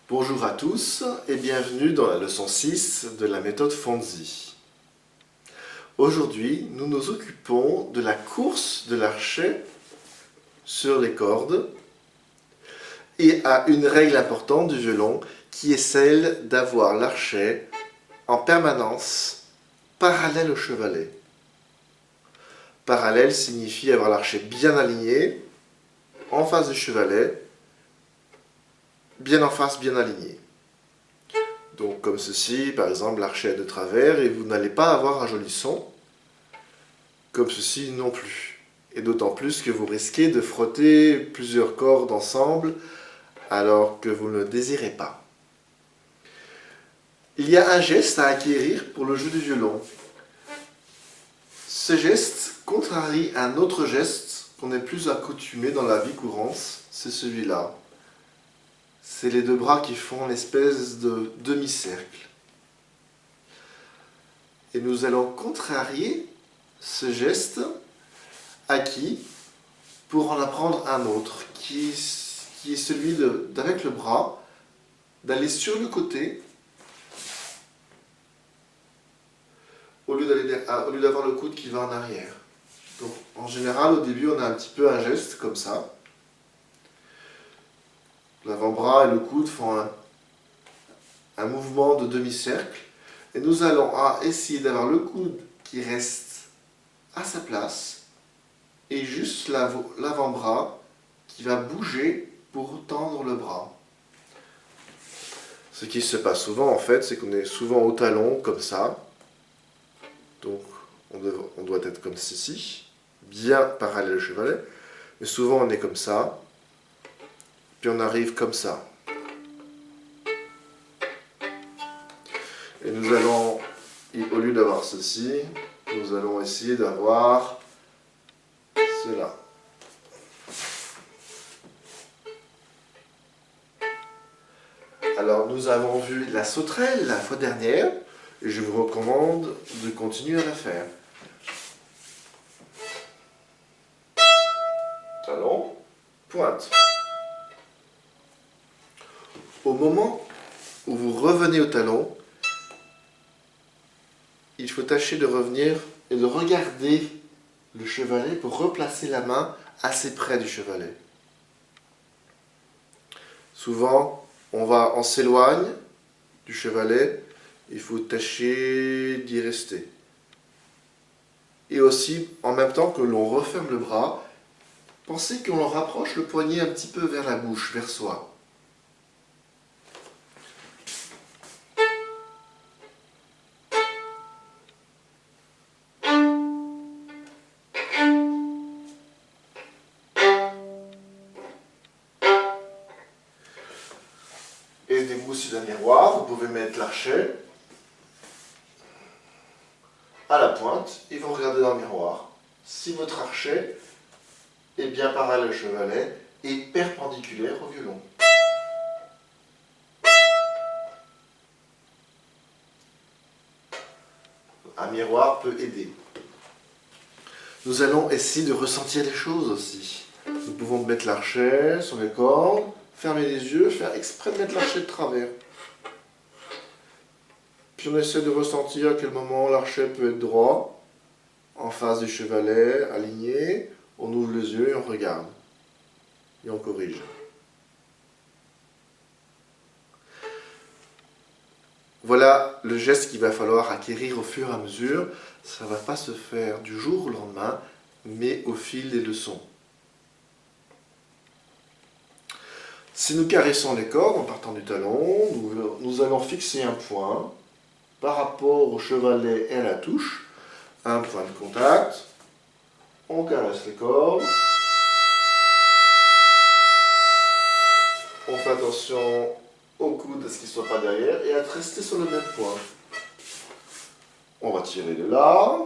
Bonjour à tous et bienvenue dans la leçon 6 de la méthode Fonzi. Aujourd'hui, nous nous occupons de la course de l'archet sur les cordes et à une règle importante du violon qui est celle d'avoir l'archet en permanence parallèle au chevalet. Parallèle signifie avoir l'archet bien aligné, en face du chevalet, bien en face, bien aligné. Donc comme ceci, par exemple, l'archet est de travers et vous n'allez pas avoir un joli son, comme ceci non plus. Et d'autant plus que vous risquez de frotter plusieurs cordes ensemble alors que vous ne le désirez pas. Il y a un geste à acquérir pour le jeu du violon. Ce geste contrarie un autre geste qu'on est plus accoutumé dans la vie courante, c'est celui-là. C'est les deux bras qui font l'espèce de demi-cercle. Et nous allons contrarier ce geste acquis pour en apprendre un autre, qui est celui d'avec le bras, d'aller sur le côté, au lieu d'avoir le coude qui va en arrière. Donc, en général, au début, on a un petit peu un geste comme ça. L'avant-bras et le coude font un mouvement de demi-cercle. Et nous allons essayer d'avoir le coude qui reste à sa place et juste l'avant-bras qui va bouger pour tendre le bras. Ce qui se passe souvent, en fait, c'est qu'on est souvent au talon, comme ça. Donc, on doit être comme ceci, bien parallèle au chevalet. Mais souvent, on est comme ça. Puis on arrive comme ça. Et nous allons, au lieu d'avoir ceci, nous allons essayer d'avoir cela. Alors nous avons vu la sauterelle la fois dernière, et je vous recommande de continuer à la faire. Talon, pointe. Au moment où vous revenez au talon, il faut tâcher de revenir et de regarder le chevalet pour replacer la main assez près du chevalet. Souvent, on s'éloigne du chevalet, il faut tâcher d'y rester. Et aussi, en même temps que l'on referme le bras, pensez qu'on rapproche le poignet un petit peu vers la bouche, vers soi. Aidez-vous sur un miroir, vous pouvez mettre l'archet à la pointe et vous regardez dans le miroir. Si votre archet est bien parallèle au chevalet et perpendiculaire au violon. Un miroir peut aider. Nous allons essayer de ressentir les choses aussi. Nous pouvons mettre l'archet sur les cordes, fermer les yeux, faire exprès de mettre l'archet de travers. Puis on essaie de ressentir à quel moment l'archet peut être droit, en face du chevalet, aligné. On ouvre les yeux et on regarde. Et on corrige. Voilà le geste qu'il va falloir acquérir au fur et à mesure. Ça ne va pas se faire du jour au lendemain, mais au fil des leçons. Si nous caressons les cordes en partant du talon, nous allons fixer un point par rapport au chevalet et à la touche, un point de contact. On caresse les cordes. On fait attention au coude à ce qu'il ne soit pas derrière et à rester sur le même point. On va tirer de là.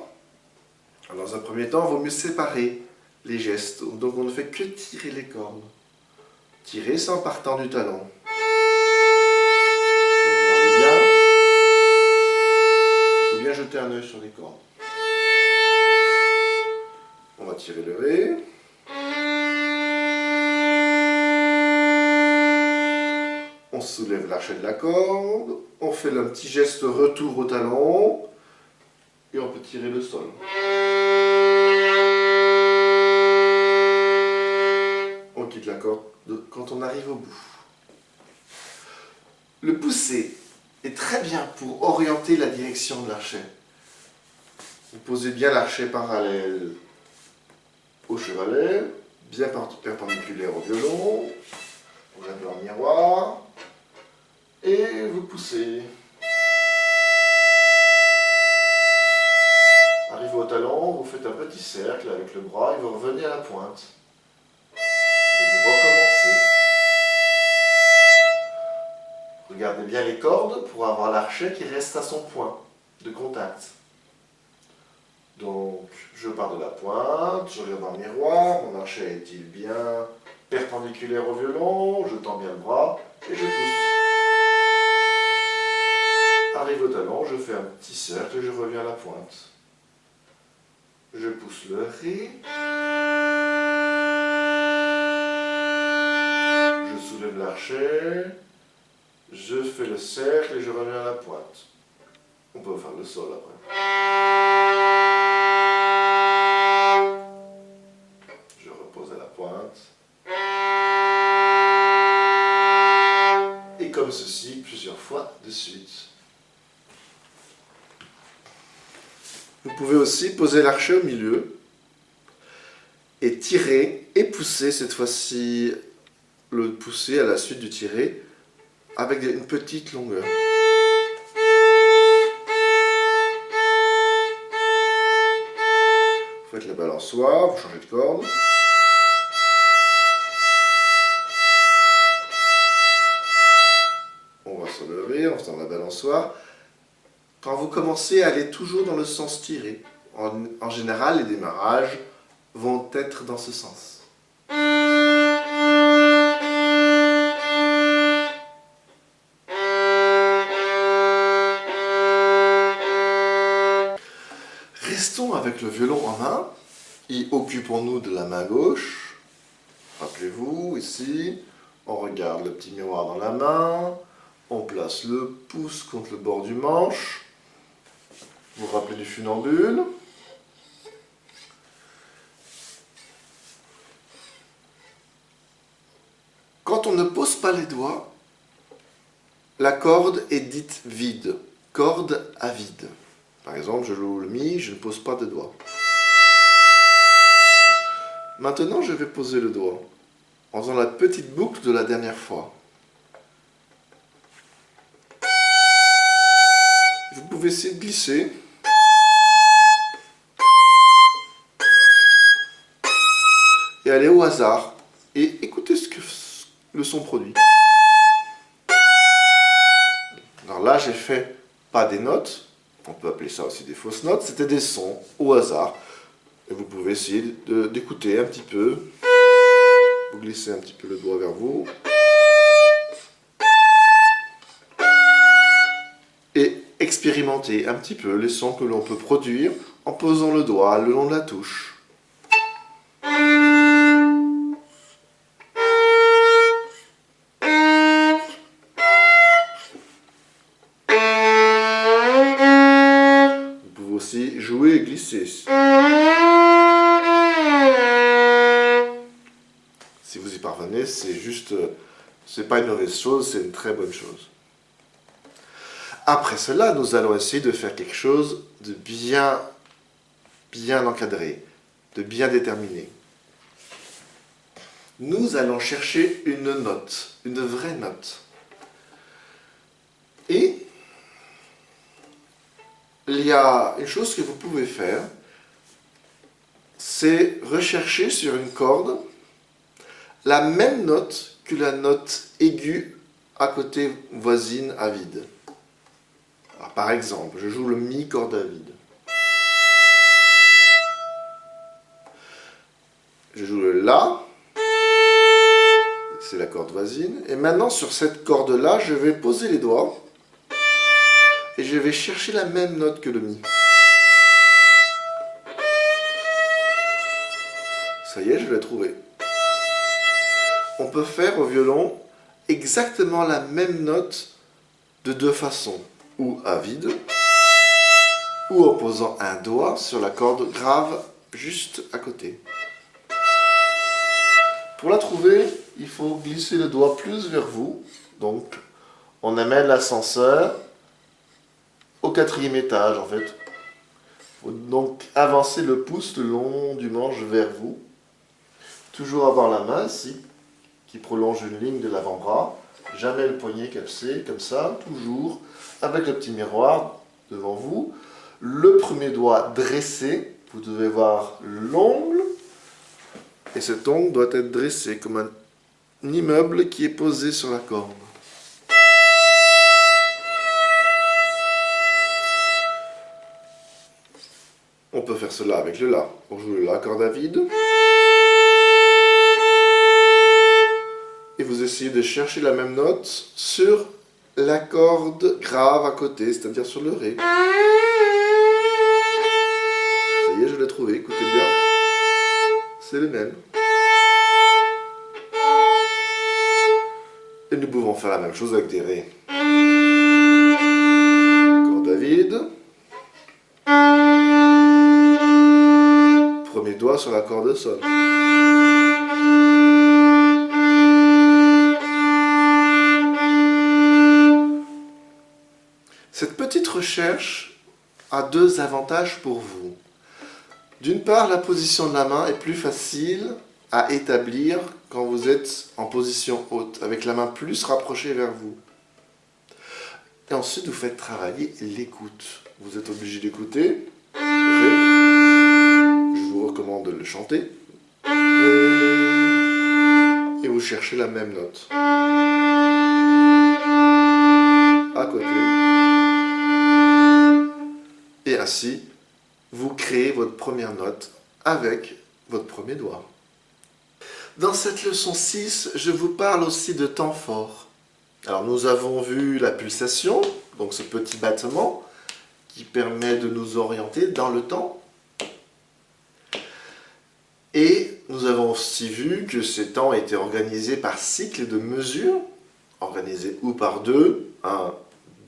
Alors, dans un premier temps, il vaut mieux séparer les gestes. Donc on ne fait que tirer les cordes. Tirer sans partant du talon. Il faut bien jeter un œil sur les cordes. On va tirer le Ré. On se soulève l'archet de la corde, on fait un petit geste retour au talon et on peut tirer le sol. On quitte la corde quand on arrive au bout. Le pousser est très bien pour orienter la direction de l'archet. Vous posez bien l'archet parallèle au chevalet, bien perpendiculaire au violon, vous avez un miroir, et vous poussez. Arrivé au talon, vous faites un petit cercle avec le bras et vous revenez à la pointe. Et vous recommencez. Regardez bien les cordes pour avoir l'archet qui reste à son point de contact. Donc, je pars de la pointe, je regarde dans le miroir, mon archet est-il bien perpendiculaire au violon, je tends bien le bras et je pousse. Arrive au talon, je fais un petit cercle et je reviens à la pointe. Je pousse le Ré. Je soulève l'archet. Je fais le cercle et je reviens à la pointe. On peut faire le sol après. Je repose à la pointe. Et comme ceci, plusieurs fois de suite. Vous pouvez aussi poser l'archet au milieu et tirer et pousser, cette fois-ci le pousser à la suite du tirer avec une petite longueur. Vous faites la balançoire, vous changez de corde. On va se lever en faisant la balançoire. Quand vous commencez à aller toujours dans le sens tiré, en général, les démarrages vont être dans ce sens. Restons avec le violon en main et occupons-nous de la main gauche. Rappelez-vous, ici, on regarde le petit miroir dans la main, on place le pouce contre le bord du manche. Vous vous rappelez du funambule? Quand on ne pose pas les doigts, la corde est dite vide, corde à vide. Par exemple, je joue le mi, je ne pose pas de doigts. Maintenant, je vais poser le doigt en faisant la petite boucle de la dernière fois. Vous pouvez essayer de glisser. Et aller au hasard et écoutez ce que le son produit. Alors là, j'ai fait pas des notes, on peut appeler ça aussi des fausses notes, c'était des sons au hasard. Et vous pouvez essayer d'écouter un petit peu. Vous glissez un petit peu le doigt vers vous. Et expérimenter un petit peu les sons que l'on peut produire en posant le doigt le long de la touche. Vous pouvez aussi jouer et glisser. Si vous y parvenez, c'est pas une mauvaise chose, c'est une très bonne chose. Après cela, nous allons essayer de faire quelque chose de bien encadré, de bien déterminé. Nous allons chercher une note, une vraie note. Et il y a une chose que vous pouvez faire, c'est rechercher sur une corde la même note que la note aiguë à côté voisine à vide. Alors, par exemple, je joue le mi corde à vide. Je joue le la, c'est la corde voisine. Et maintenant, sur cette corde-là, je vais poser les doigts et je vais chercher la même note que le mi. Ça y est, je l'ai trouvé. On peut faire au violon exactement la même note de deux façons, ou à vide, ou en posant un doigt sur la corde grave juste à côté. Pour la trouver, il faut glisser le doigt plus vers vous. Donc, on amène l'ascenseur au 4e étage en fait. Il faut donc avancer le pouce le long du manche vers vous. Toujours avoir la main ici, qui prolonge une ligne de l'avant-bras. Jamais le poignet capsé, comme ça, toujours, avec le petit miroir devant vous. Le premier doigt dressé, vous devez voir l'ongle. Et cet ongle doit être dressé comme un immeuble qui est posé sur la corde. On peut faire cela avec le La. On joue le La, corde à vide. Et vous essayez de chercher la même note sur la corde grave à côté, c'est-à-dire sur le Ré. Ça y est, je l'ai trouvé, écoutez bien. C'est le même. Et nous pouvons faire la même chose avec des Ré. Corde à vide. Premier doigt sur la corde de Sol. Cette petite recherche a deux avantages pour vous. D'une part, la position de la main est plus facile à établir quand vous êtes en position haute, avec la main plus rapprochée vers vous. Et ensuite, vous faites travailler l'écoute. Vous êtes obligé d'écouter. Ré. Je vous recommande de le chanter. Et vous cherchez la même note. À côté. Et ainsi, vous créez votre première note avec votre premier doigt. Dans cette leçon 6, je vous parle aussi de temps fort. Alors nous avons vu la pulsation, donc ce petit battement qui permet de nous orienter dans le temps. Et nous avons aussi vu que ces temps étaient organisés par cycle de mesure, organisés ou par 2, 1,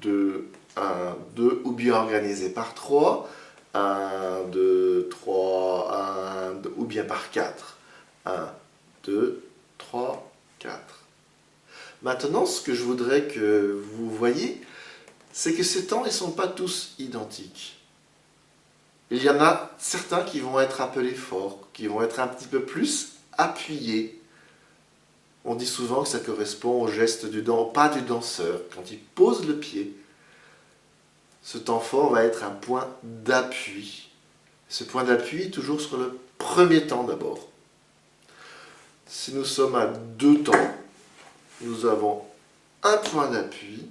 2, 1, 2, ou bien organisés par 3, 1, 2, 3, 1, 2, ou bien par 4, 1, 2, 3, 4. Maintenant, ce que je voudrais que vous voyez, c'est que ces temps, ils ne sont pas tous identiques. Il y en a certains qui vont être appelés forts, qui vont être un petit peu plus appuyés. On dit souvent que ça correspond au geste du pas du danseur, quand il pose le pied. Ce temps fort va être un point d'appui. Ce point d'appui, toujours sur le premier temps d'abord. Si nous sommes à 2 temps, nous avons un point d'appui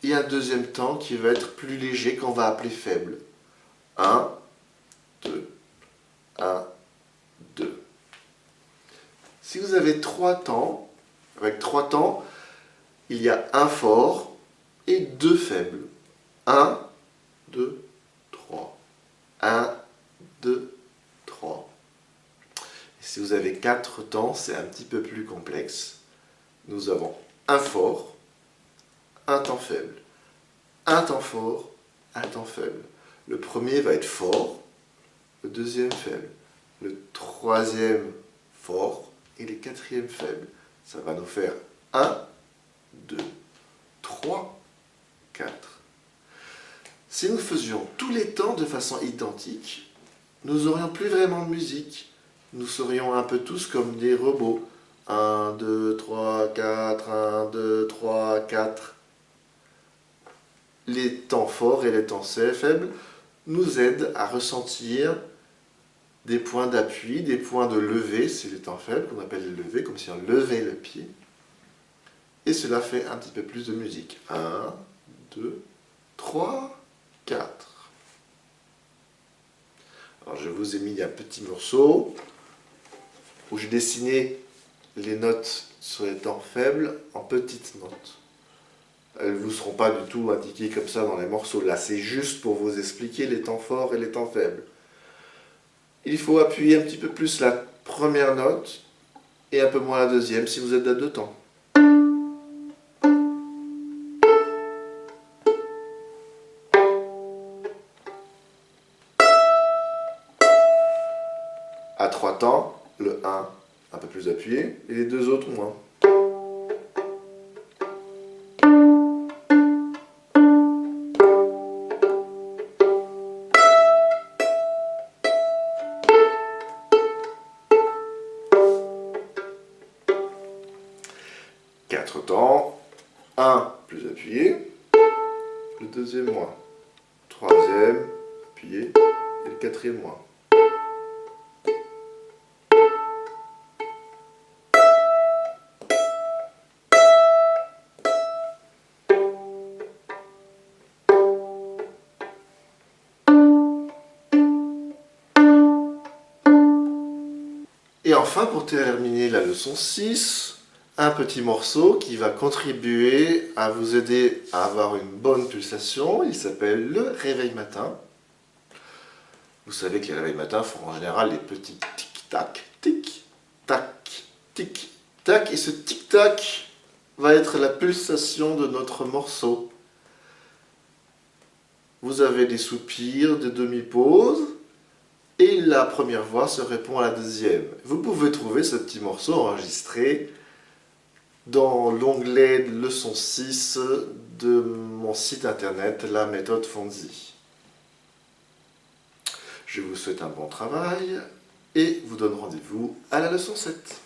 et un deuxième temps qui va être plus léger, qu'on va appeler faible. 1, 2, 1, 2. Si vous avez 3 temps, avec 3 temps, il y a un fort et 2 faibles. 1, 2, 3. 1, 2, 3. Et si vous avez 4 temps, c'est un petit peu plus complexe. Nous avons un fort, un temps faible, un temps fort, un temps faible. Le premier va être fort, le deuxième faible, le troisième fort et le quatrième faible. Ça va nous faire 1, 2, 3, 4. Si nous faisions tous les temps de façon identique, nous n'aurions plus vraiment de musique. Nous serions un peu tous comme des robots. 1, 2, 3, 4, 1, 2, 3, 4. Les temps forts et les temps faibles nous aident à ressentir des points d'appui, des points de levée, c'est les temps faibles qu'on appelle les levées, comme si on levait le pied. Et cela fait un petit peu plus de musique. 1, 2, 3, 4. Alors je vous ai mis un petit morceau où j'ai dessiné les notes sur les temps faibles en petites notes. Elles ne vous seront pas du tout indiquées comme ça dans les morceaux. Là, c'est juste pour vous expliquer les temps forts et les temps faibles. Il faut appuyer un petit peu plus la première note et un peu moins la deuxième si vous êtes à 2 temps. à 3 temps, le 1 un peu plus appuyé et les deux autres moins. Quatre temps, 1 plus appuyé, le deuxième moins, troisième appuyé et le quatrième moins. Et enfin, pour terminer la leçon 6, un petit morceau qui va contribuer à vous aider à avoir une bonne pulsation. Il s'appelle le réveil matin. Vous savez que les réveils matins font en général des petits tic-tac, tic-tac, tic-tac. Et ce tic-tac va être la pulsation de notre morceau. Vous avez des soupirs, des demi-pauses. Et la première voix se répond à la deuxième. Vous pouvez trouver ce petit morceau enregistré dans l'onglet leçon 6 de mon site internet, la méthode Fonzi. Je vous souhaite un bon travail et vous donne rendez-vous à la leçon 7.